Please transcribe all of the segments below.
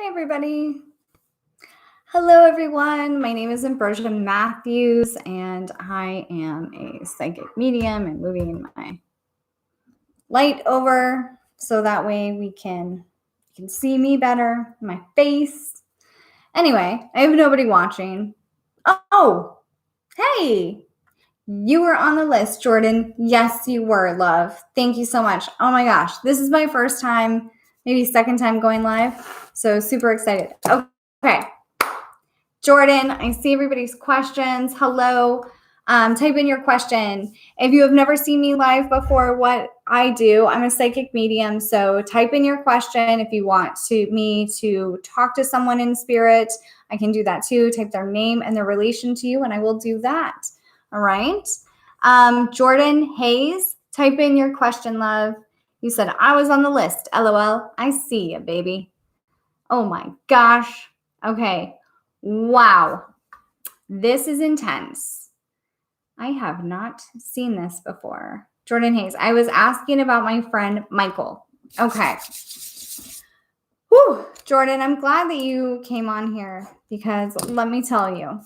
Hi, everybody. Hello, everyone. My name is Ambrosiamatthews, and I am a psychic medium and moving my light over so that way you can see me better, my face. Anyway, I have nobody watching. Oh, hey, you were on the list, Jordan. Yes, you were, love. Thank you so much. Oh my gosh, this is my first time, maybe second time going live, so super excited. Okay. Jordan, I see everybody's questions. Hello. Type in your question. If you have never seen me live before, what I do, I'm a psychic medium. So type in your question. If you want me to talk to someone in spirit, I can do that too. Type their name and their relation to you, and I will do that. All right. Jordan Hayes, type in your question, love. You said I was on the list. LOL. I see you, baby. Oh my gosh. Okay. Wow, this is intense. I have not seen this before. Jordan Hayes, I was asking about my friend Michael. Okay. Whew, Jordan, I'm glad that you came on here because let me tell you,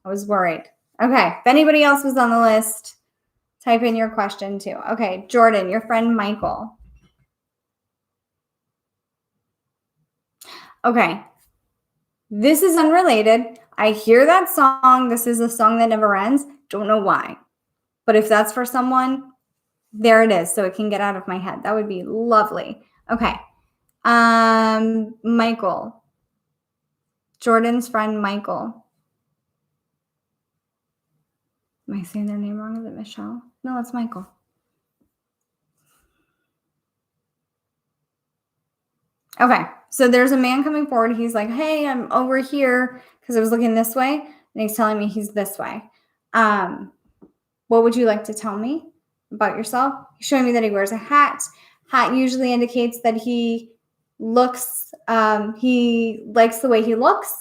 I was worried. Okay, if anybody else was on the list, type in your question too. Okay, Jordan, your friend Michael. Okay, this is unrelated. I hear that song. This is a song that never ends. Don't know why. But if that's for someone, there it is. So it can get out of my head. That would be lovely. Okay. Michael. Jordan's friend, Michael. Am I saying their name wrong? Is it Michelle? No, it's Michael. Okay. So there's a man coming forward. He's like, hey, I'm over here because I was looking this way. And he's telling me he's this way. What would you like to tell me about yourself? He's showing me that he wears a hat. Hat usually indicates that he likes the way he looks,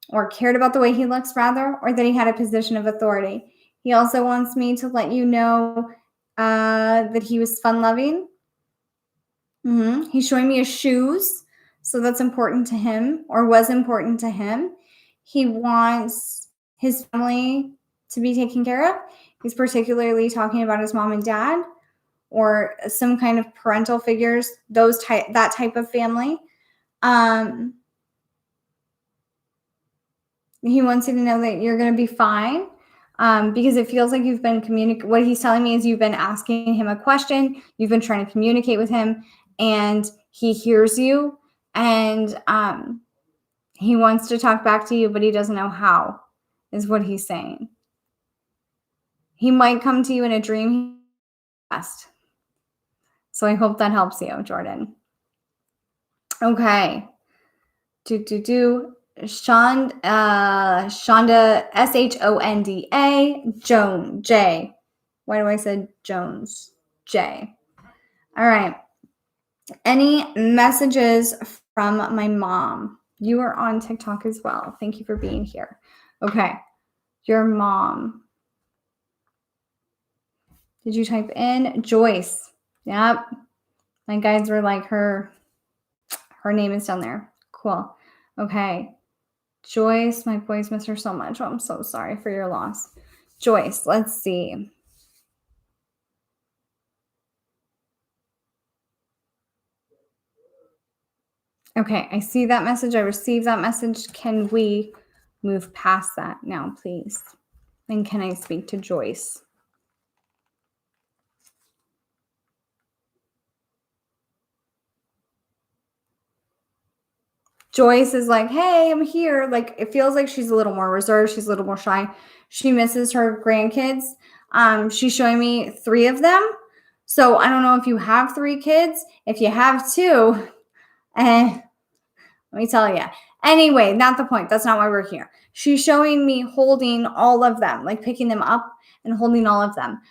or cared about the way he looks, rather, or that he had a position of authority. He also wants me to let you know that he was fun-loving. He's showing me his shoes, so that's important to him, or was important to him. He wants his family to be taken care of. He's particularly talking about his mom and dad, or some kind of parental figures, that type of family. He wants you to know that you're going to be fine, because it feels like you've been what he's telling me is you've been asking him a question, you've been trying to communicate with him, and he hears you, and he wants to talk back to you, but he doesn't know how, is what he's saying. He might come to you in a dream. So I hope that helps you, Jordan. Okay. Shonda, Shonda, Joan, J. Why do I say Jones? J. All right. Any messages from my mom? You are on TikTok as well. Thank you for being here. Okay. Your mom. Did you type in Joyce? Yep. My guides were like, her name is down there. Cool. Okay. Joyce, my boys miss her so much. Oh, I'm so sorry for your loss. Joyce, let's see. Okay, I see that message. I received that message. Can we move past that now, please? And can I speak to Joyce? Joyce is like, hey, I'm here. Like, it feels like she's a little more reserved. She's a little more shy. She misses her grandkids. She's showing me 3 of them. So I don't know if you have 3 kids. If you have 2, let me tell you. Anyway, not the point. That's not why we're here. She's showing me holding all of them, like picking them up and holding all of them.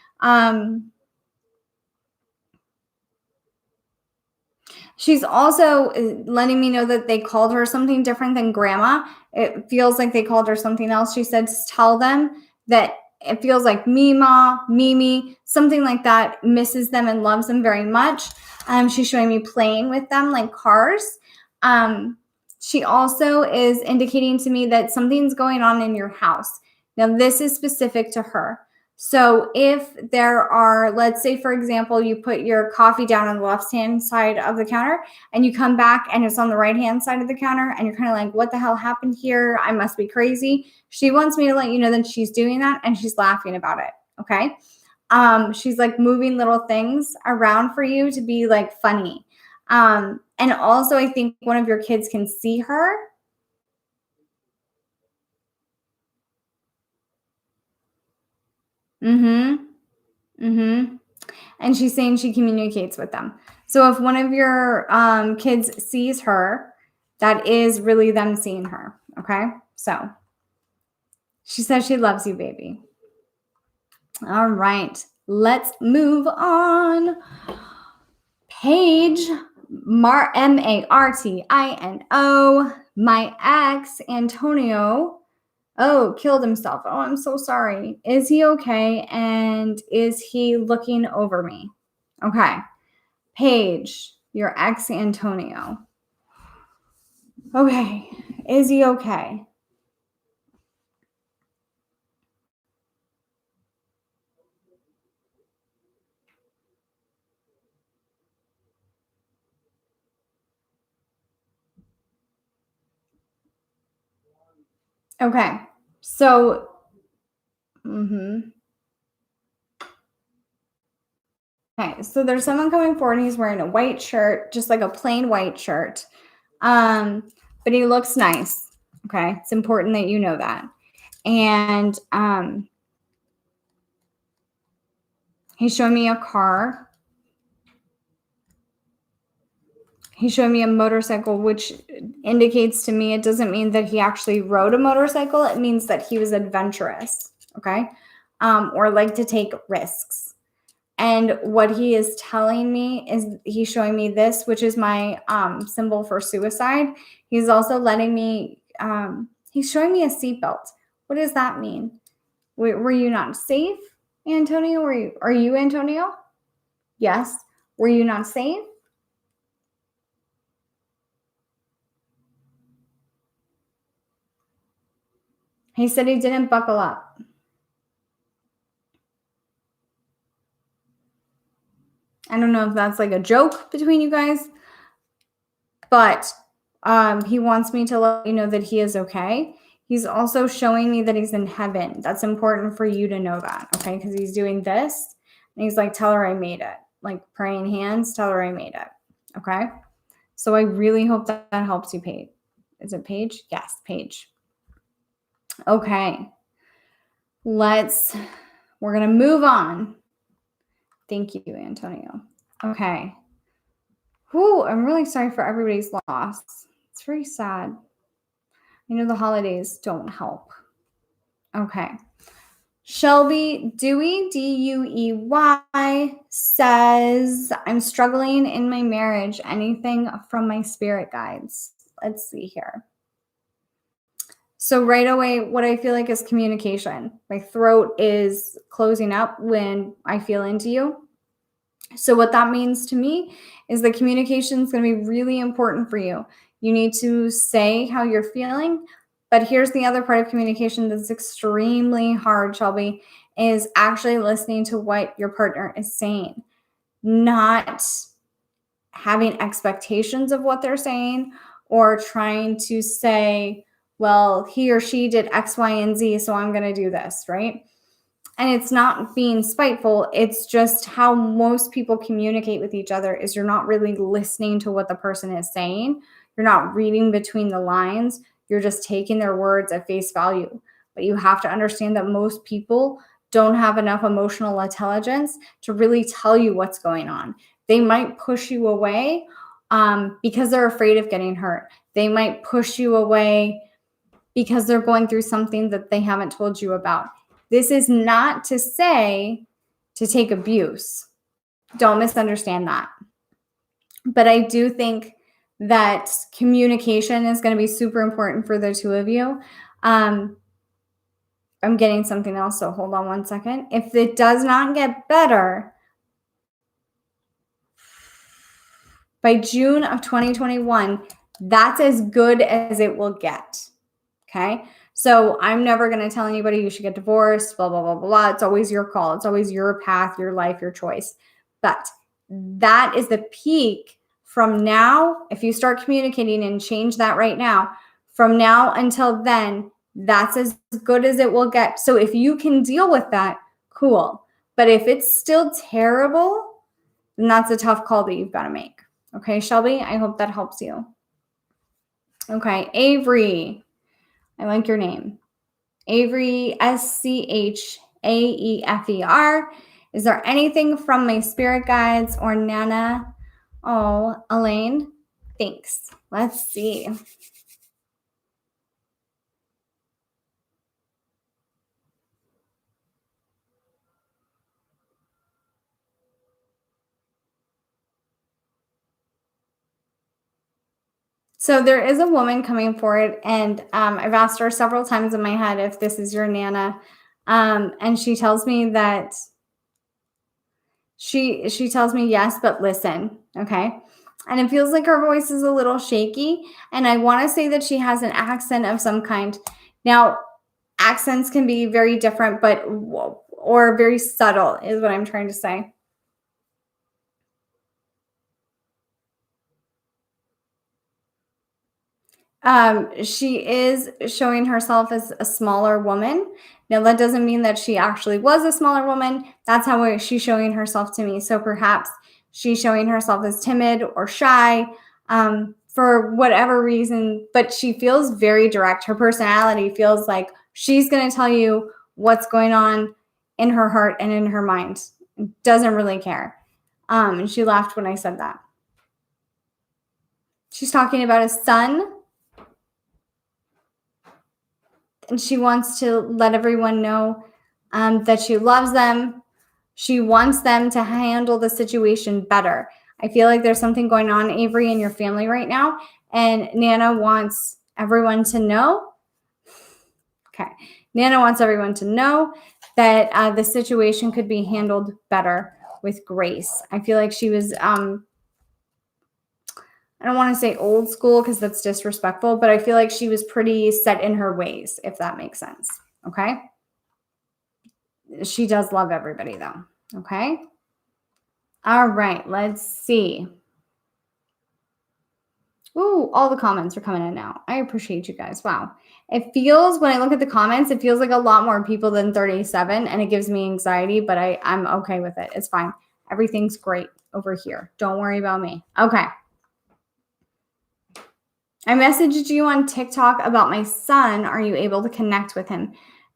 She's also letting me know that they called her something different than grandma. It feels like they called her something else. She said, tell them that it feels like Mima, Mimi, something like that, misses them and loves them very much. She's showing me playing with them like cars. She also is indicating to me that something's going on in your house. Now, this is specific to her. So if there are, let's say, for example, you put your coffee down on the left-hand side of the counter and you come back and it's on the right-hand side of the counter and you're kind of like, what the hell happened here? I must be crazy. She wants me to let you know that she's doing that and she's laughing about it. Okay. She's like moving little things around for you to be like funny. And also I think one of your kids can see her. Mm-hmm. Mm-hmm. And she's saying she communicates with them. So if one of your kids sees her, that is really them seeing her. Okay. So she says she loves you, baby. All right. Let's move on. Paige, Martino, my ex, Antonio, killed himself. Oh, I'm so sorry. Is he okay? And is he looking over me? Okay. Paige, your ex, Antonio. Okay. Is he okay? Okay. So, okay. So there's someone coming forward and he's wearing a white shirt, just like a plain white shirt. But he looks nice. Okay. It's important that you know that. And he's showing me a car. He's showing me a motorcycle, which indicates to me it doesn't mean that he actually rode a motorcycle. It means that he was adventurous, okay? Or like to take risks. And what he is telling me is he's showing me this, which is my symbol for suicide. He's also letting me, he's showing me a seatbelt. What does that mean? Were you not safe, Antonio? Are you Antonio? Yes. Were you not safe? He said he didn't buckle up. I don't know if that's like a joke between you guys, but he wants me to let you know that he is okay. He's also showing me that he's in heaven. That's important for you to know that, okay? Because he's doing this and he's like, tell her I made it. Like praying hands, tell her I made it, okay? So I really hope that helps you, Paige. Is it Paige? Yes, Paige. Okay. We're going to move on. Thank you, Antonio. Okay. Whew, I'm really sorry for everybody's loss. It's very sad. I know the holidays don't help. Okay. Shelby Dewey, Duey, says, I'm struggling in my marriage. Anything from my spirit guides? Let's see here. So right away, what I feel like is communication. My throat is closing up when I feel into you. So what that means to me is that communication is going to be really important for you. You need to say how you're feeling. But here's the other part of communication that's extremely hard, Shelby, is actually listening to what your partner is saying, not having expectations of what they're saying or trying to say, well, he or she did X, Y, and Z, so I'm going to do this, right? And it's not being spiteful. It's just how most people communicate with each other is you're not really listening to what the person is saying. You're not reading between the lines. You're just taking their words at face value. But you have to understand that most people don't have enough emotional intelligence to really tell you what's going on. They might push you away because they're afraid of getting hurt. They might push you away because they're going through something that they haven't told you about. This is not to say to take abuse. Don't misunderstand that. But I do think that communication is going to be super important for the two of you. I'm getting something else, so hold on one second. If it does not get better by June of 2021, That's as good as it will get. Okay. So I'm never going to tell anybody you should get divorced, blah, blah, blah, blah, blah. It's always your call. It's always your path, your life, your choice. But that is the peak from now. If you start communicating and change that right now, from now until then, that's as good as it will get. So if you can deal with that, cool. But if it's still terrible, then that's a tough call that you've got to make. Okay, Shelby, I hope that helps you. Okay, Avery. I like your name. Avery, Schaefer. Is there anything from my spirit guides or Nana? Oh, Elaine, thanks. Let's see. So there is a woman coming forward, and I've asked her several times in my head if this is your Nana, and she tells me that she tells me yes, but listen, okay? And it feels like her voice is a little shaky, and I want to say that she has an accent of some kind. Now, accents can be very different, but or very subtle is what I'm trying to say. She is showing herself as a smaller woman. Now, that doesn't mean that she actually was a smaller woman. That's how she's showing herself to me. So perhaps she's showing herself as timid or shy for whatever reason, but she feels very direct. Her personality feels like she's going to tell you what's going on in her heart and in her mind. Doesn't really care. And she laughed when I said that. She's talking about a son, and she wants to let everyone know that she loves them. She wants them to handle the situation better. I feel like there's something going on, Avery, in your family right now, and Nana wants everyone to know. Okay. Nana wants everyone to know that the situation could be handled better with grace. I feel like she was I don't want to say old school because that's disrespectful, but I feel like she was pretty set in her ways, if that makes sense. Okay. She does love everybody though. Okay. All right. Let's see. Ooh, all the comments are coming in now. I appreciate you guys. Wow. It feels, when I look at the comments, it feels like a lot more people than 37, and it gives me anxiety, but I'm okay with it. It's fine. Everything's great over here. Don't worry about me. Okay. I messaged you on TikTok about my son. Are you able to connect with him?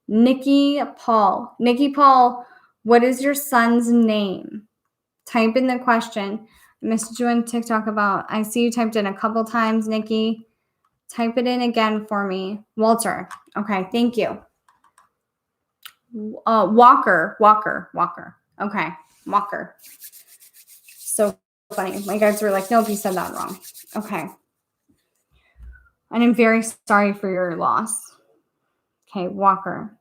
Nikki Paul. Nikki Paul, what is your son's name? Type in the question. I messaged you on TikTok about, I see you typed in a couple times, Nikki. Type it in again for me. Walter. Okay, thank you. Walker. Okay, Walker. So funny. My guys were like, nope, you said that wrong. Okay. And I'm very sorry for your loss. Okay, Walker.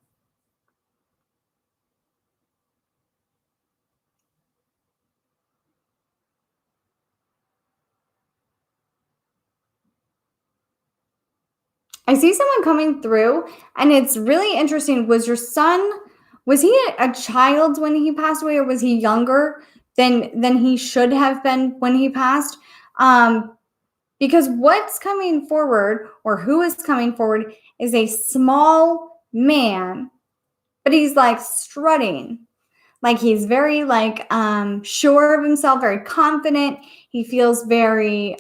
I see someone coming through, and it's really interesting. Was your son, was he a child when he passed away, or was he younger than he should have been when he passed? Because what's coming forward, or who is coming forward, is a small man, but he's like strutting. Like he's very like sure of himself, very confident. He feels very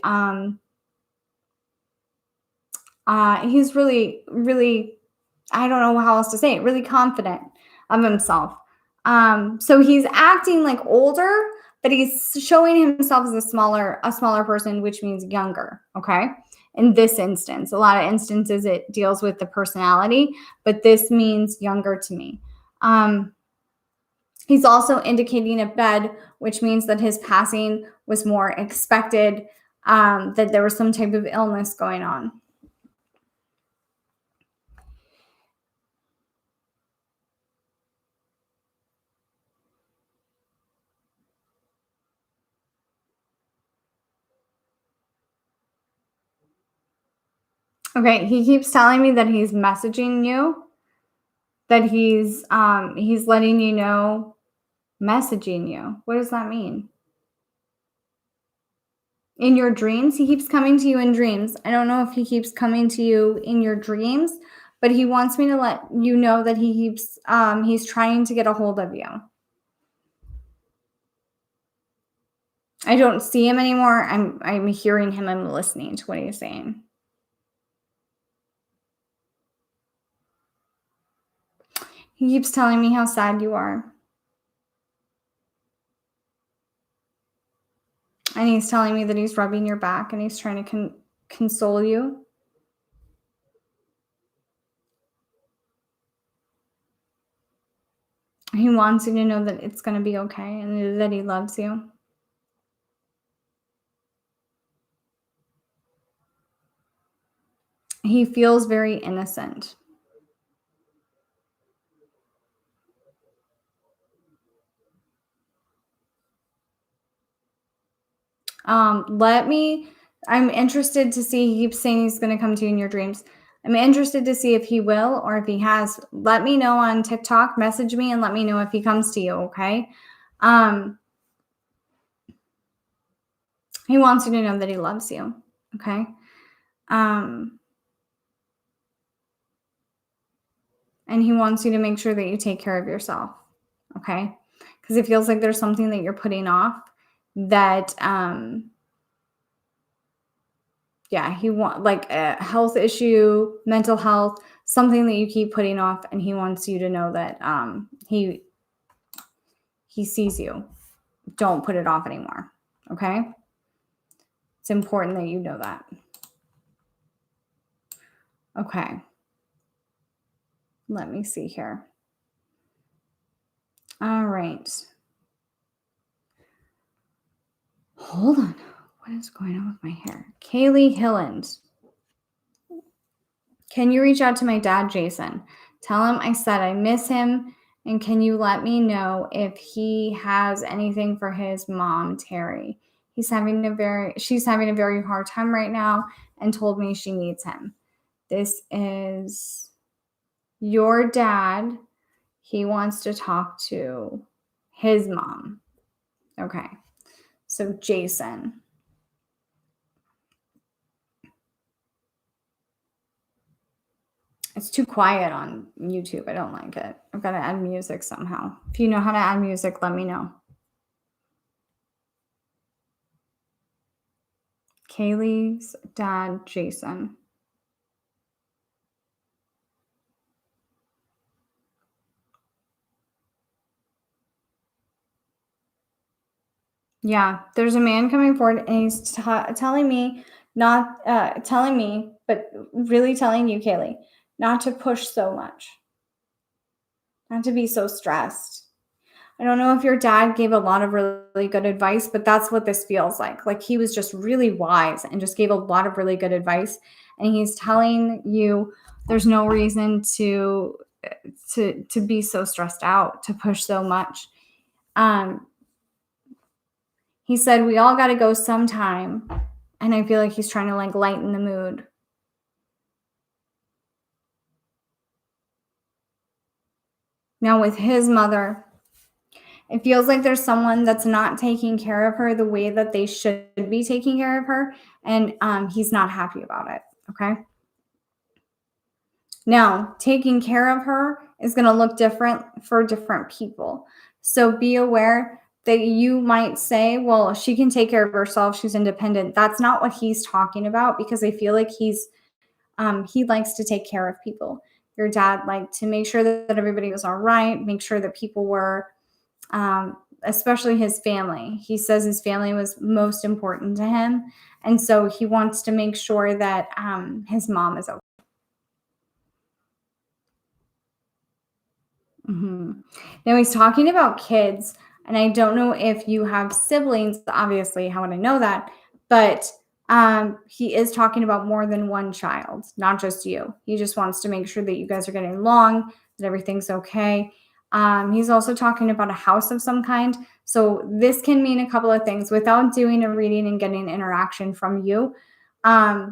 he's really, really, I don't know how else to say it, really confident of himself. So he's acting like older, but he's showing himself as a smaller person, which means younger. Okay. In this instance, a lot of instances it deals with the personality, but this means younger to me. He's also indicating a bed, which means that his passing was more expected, that there was some type of illness going on. Okay, he keeps telling me that he's messaging you, that he's letting you know, messaging you. What does that mean? In your dreams? He keeps coming to you in dreams. I don't know if he keeps coming to you in your dreams, but he wants me to let you know that he's trying to get a hold of you. I don't see him anymore. I'm hearing him. I'm listening to what he's saying. He keeps telling me how sad you are. And he's telling me that he's rubbing your back and he's trying to console you. He wants you to know that it's going to be okay and that he loves you. He feels very innocent. I'm interested to see, he keeps saying he's going to come to you in your dreams. I'm interested to see if he will or if he has. Let me know on TikTok, message me and let me know if he comes to you, okay? He wants you to know that he loves you, okay? And he wants you to make sure that you take care of yourself, okay? Because it feels like there's something that you're putting off that, he want like a health issue, mental health, something that you keep putting off, and he wants you to know that he sees you. Don't put it off anymore, okay? It's important that you know that. Okay. Let me see here. All right. Hold on. What is going on with my hair? Kaylee Hilland. Can you reach out to my dad, Jason? Tell him I said I miss him. And can you let me know if he has anything for his mom, Terry? She's having a very hard time right now and told me she needs him. This is your dad. He wants to talk to his mom. Okay. So Jason. It's too quiet on YouTube. I don't like it. I've got to add music somehow. If you know how to add music, let me know. Kaylee's dad, Jason. Yeah, there's a man coming forward and he's telling me, but really telling you, Kaylee, not to push so much, not to be so stressed. I don't know if your dad gave a lot of really good advice, but that's what this feels like. Like he was just really wise and just gave a lot of really good advice. And he's telling you there's no reason to be so stressed out, to push so much. He said, we all got to go sometime. And I feel like he's trying to like lighten the mood. Now with his mother, it feels like there's someone that's not taking care of her the way that they should be taking care of her. And he's not happy about it. Okay. Now, taking care of her is going to look different for different people. So be aware that you might say, well, she can take care of herself. She's independent. That's not what he's talking about, because I feel like he likes to take care of people. Your dad liked to make sure that everybody was all right, make sure that people were, especially his family. He says his family was most important to him. And so he wants to make sure that his mom is okay. Now he's talking about kids, and I don't know if you have siblings. Obviously, how would I know that? But he is talking about more than one child, not just you. He just wants to make sure that you guys are getting along, that everything's okay. He's also talking about a house of some kind. So this can mean a couple of things. Without doing a reading and getting interaction from you,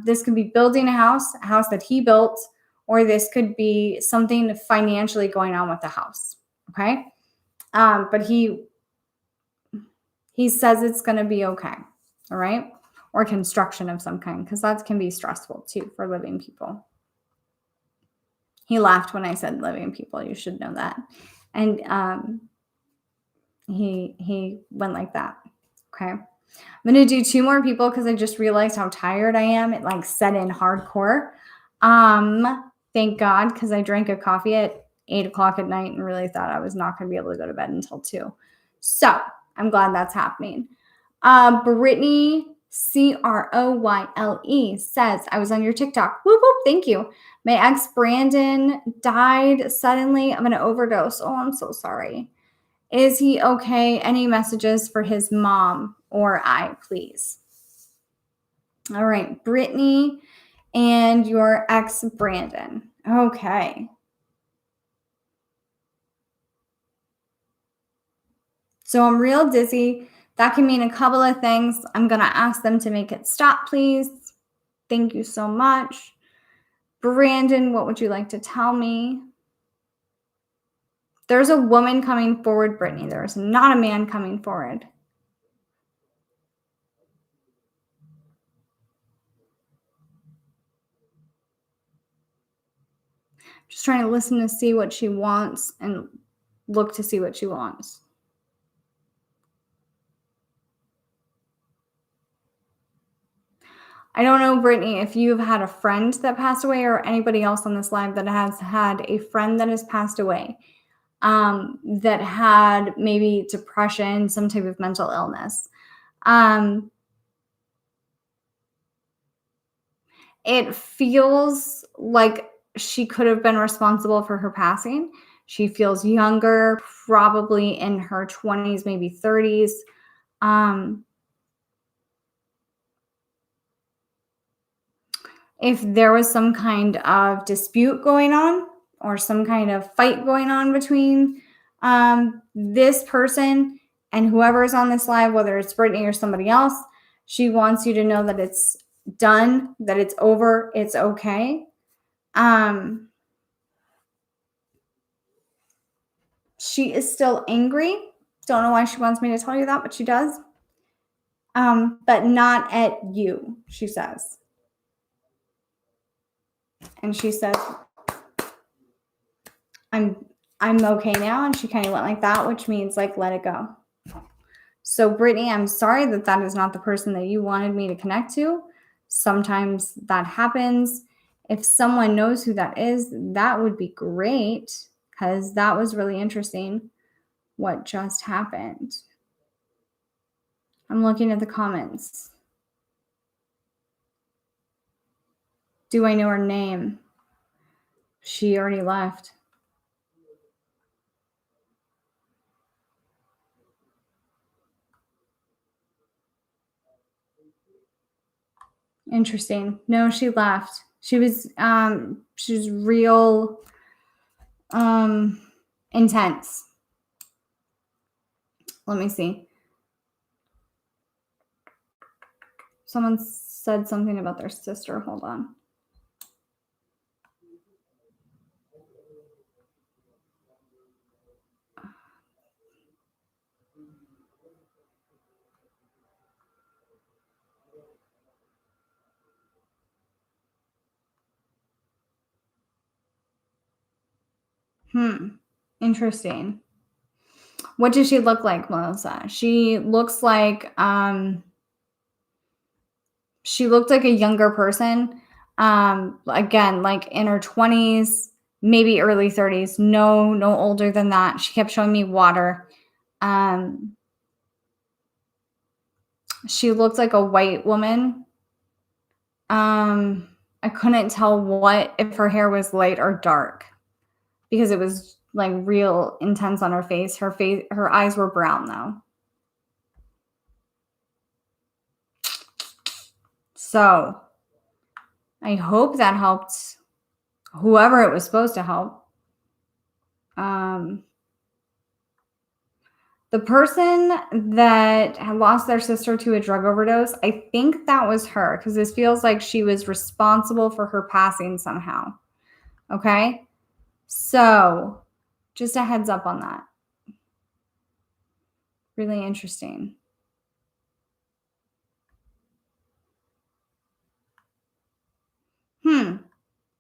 This could be building a house that he built, or this could be something financially going on with the house. Okay. But he says it's going to be okay. All right. Or construction of some kind, because that can be stressful too for living people. He laughed when I said living people. You should know that. And he went like that. Okay. I'm going to do 2 more people because I just realized how tired I am. It like set in hardcore. Thank God, because I drank a coffee at 8 o'clock at night and really thought I was not going to be able to go to bed until 2. So I'm glad that's happening. Brittany, Croyle says, I was on your TikTok. Whoop, whoop, thank you. My ex Brandon died suddenly of an overdose. Oh, I'm so sorry. Is he okay? Any messages for his mom or I, please? All right, Brittany and your ex Brandon. Okay. So I'm real dizzy. That can mean a couple of things. I'm going to ask them to make it stop, please. Thank you so much. Brandon, what would you like to tell me? There's a woman coming forward, Brittany. There's not a man coming forward. Just trying to listen to see what she wants and look to see what she wants. I don't know, Brittany, if you've had a friend that passed away or anybody else on this live that has had a friend that has passed away, that had maybe depression, some type of mental illness. It feels like she could have been responsible for her passing. She feels younger, probably in her 20s, maybe 30s. If there was some kind of dispute going on or some kind of fight going on between this person and whoever is on this live, whether it's Brittany or somebody else, she wants you to know that it's done, that it's over, it's okay. She is still angry. Don't know why she wants me to tell you that, but she does. But not at you, she says. And she says, I'm okay now. And she kind of went like that, which means like, let it go. So Brittany, I'm sorry that is not the person that you wanted me to connect to. Sometimes that happens. If someone knows who that is, that would be great, because that was really interesting what just happened. I'm looking at the comments. Do I know her name? She already left. Interesting. No, she left. She was real intense. Let me see. Someone said something about their sister. Hold on. Interesting. What does she look like, Melissa? She looks like she looked like a younger person. Again, like in her 20s, maybe early 30s. No older than that. She kept showing me water. She looked like a white woman. I couldn't tell if her hair was light or dark, because it was like real intense on her face. Her eyes were brown though. So I hope that helped whoever it was supposed to help. The person that had lost their sister to a drug overdose, I think that was her, because this feels like she was responsible for her passing somehow. Okay? So, just a heads up on that. Really interesting.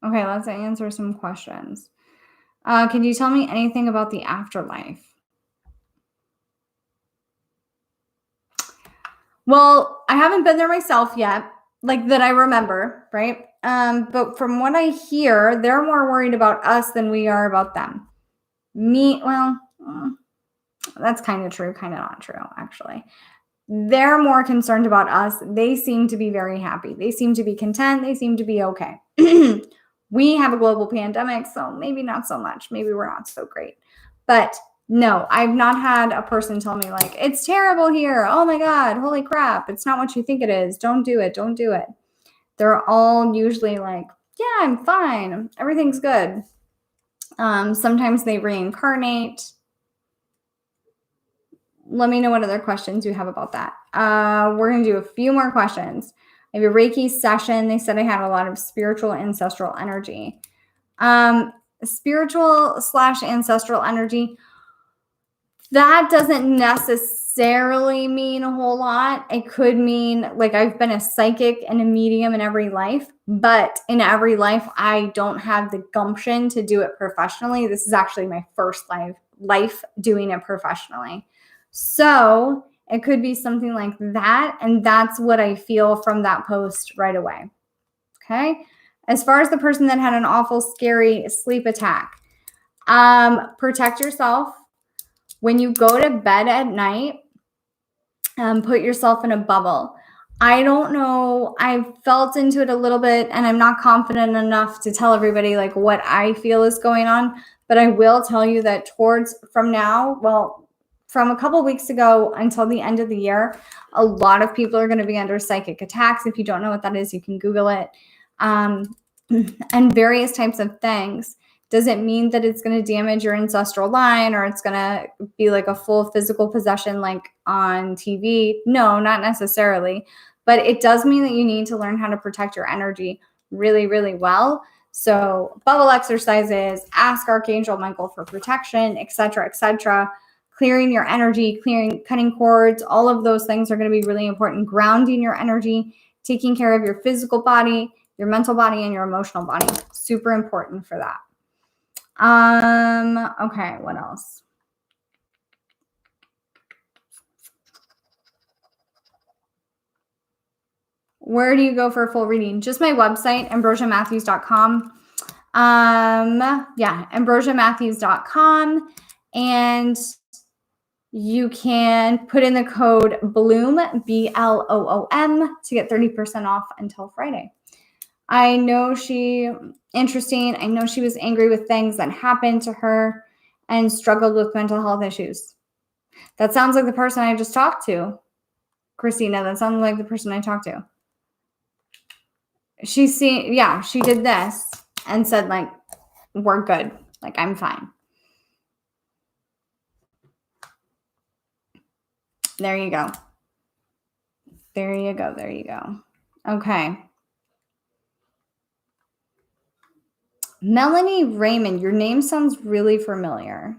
Okay, let's answer some questions. Can you tell me anything about the afterlife? Well, I haven't been there myself yet, like that I remember, right? But from what I hear, they're more worried about us than we are about them. That's kind of true, kind of not true, actually. They're more concerned about us. They seem to be very happy. They seem to be content. They seem to be okay. We have a global pandemic, so maybe not so much. Maybe we're not so great. But no, I've not had a person tell me like, it's terrible here. Oh my God, holy crap. It's not what you think it is. Don't do it. Don't do it. They're all usually like, yeah, I'm fine. Everything's good. Sometimes they reincarnate. Let me know what other questions you have about that. We're going to do a few more questions. I have a Reiki session. They said I had a lot of spiritual ancestral energy. Spiritual/ancestral energy, that doesn't necessarily mean a whole lot. It could mean like I've been a psychic and a medium in every life, but in every life, I don't have the gumption to do it professionally. This is actually my first life doing it professionally. So it could be something like that. And that's what I feel from that post right away. Okay. As far as the person that had an awful, scary sleep attack, protect yourself. When you go to bed at night, put yourself in a bubble. I don't know. I've felt into it a little bit and I'm not confident enough to tell everybody like what I feel is going on. But I will tell you that from a couple weeks ago until the end of the year, a lot of people are going to be under psychic attacks. If you don't know what that is, you can Google it. And various types of things. Does it mean that it's going to damage your ancestral line or it's going to be like a full physical possession like on TV? No, not necessarily. But it does mean that you need to learn how to protect your energy really, really well. So bubble exercises, ask Archangel Michael for protection, etc., etc. Clearing your energy, cutting cords, all of those things are going to be really important. Grounding your energy, taking care of your physical body, your mental body, and your emotional body. Super important for that. Okay, what else? Where do you go for a full reading? Just my website, ambrosiamatthews.com. ambrosiamatthews.com. And you can put in the code BLOOM, BLOOM, to get 30% off until Friday. I know interesting. I know she was angry with things that happened to her and struggled with mental health issues. That sounds like the person I just talked to. Christina, that sounds like the person I talked to. She did this and said like, we're good. Like, I'm fine. There you go. There you go. There you go. Okay. Melanie Raymond, your name sounds really familiar.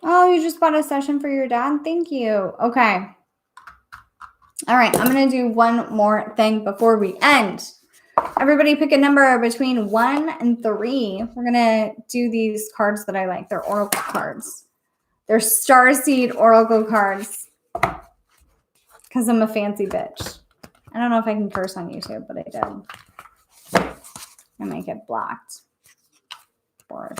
Oh, you just bought a session for your dad? Thank you. Okay. All right. I'm going to do one more thing before we end. Everybody pick a number between 1 and 3. We're going to do these cards that I like. They're oracle cards. They're starseed oracle cards because I'm a fancy bitch. I don't know if I can curse on YouTube, but I did. I might get blocked or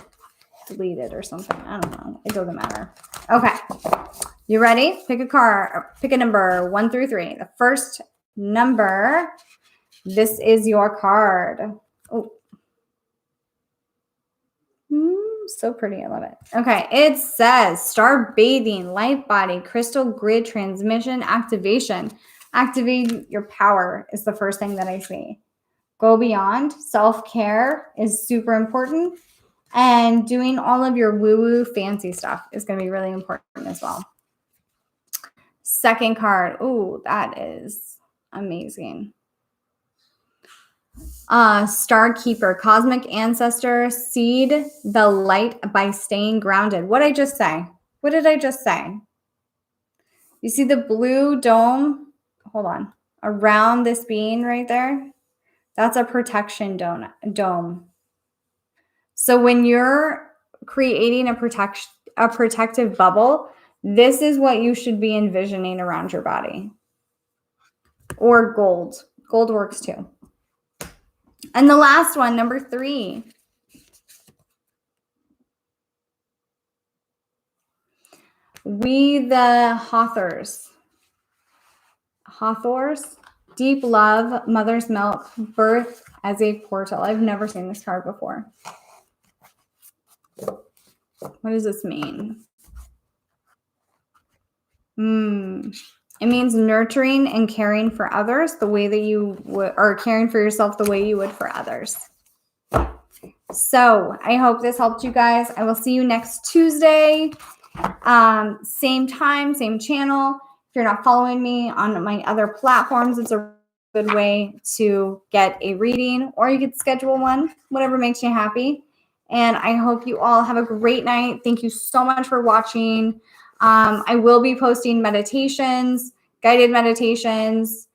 deleted or something. I don't know. It doesn't matter. Okay. You ready? Pick a card. Pick a number 1 through 3. The first number, this is your card. Oh. So pretty. I love it. Okay. It says star bathing, light body, crystal grid transmission, activation. Activate your power is the first thing that I see. Go beyond. Self-care is super important. And doing all of your woo-woo fancy stuff is going to be really important as well. Second card. Ooh, that is amazing. Star Keeper, Cosmic Ancestor, seed the light by staying grounded. What did I just say? What did I just say? You see the blue dome? Hold on. Around this being right there? That's a protection dome. So when you're creating a protective bubble, this is what you should be envisioning around your body. Or gold. Gold works too. And the last one, number 3. We the Hathors. Hathors, deep love, mother's milk, birth as a portal. I've never seen this card before. What does this mean? It means nurturing and caring for others the way that you would, or caring for yourself the way you would for others. So I hope this helped you guys. I will see you next Tuesday. Same time, same channel. If you're not following me on my other platforms, it's a good way to get a reading, or you could schedule one, whatever makes you happy. And I hope you all have a great night. Thank you so much for watching. I will be posting meditations, guided meditations,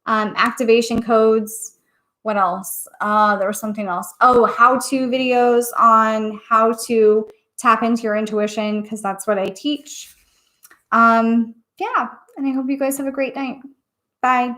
activation codes. What else? There was something else. Oh, how-to videos on how to tap into your intuition, because that's what I teach. Yeah, and I hope you guys have a great night. Bye.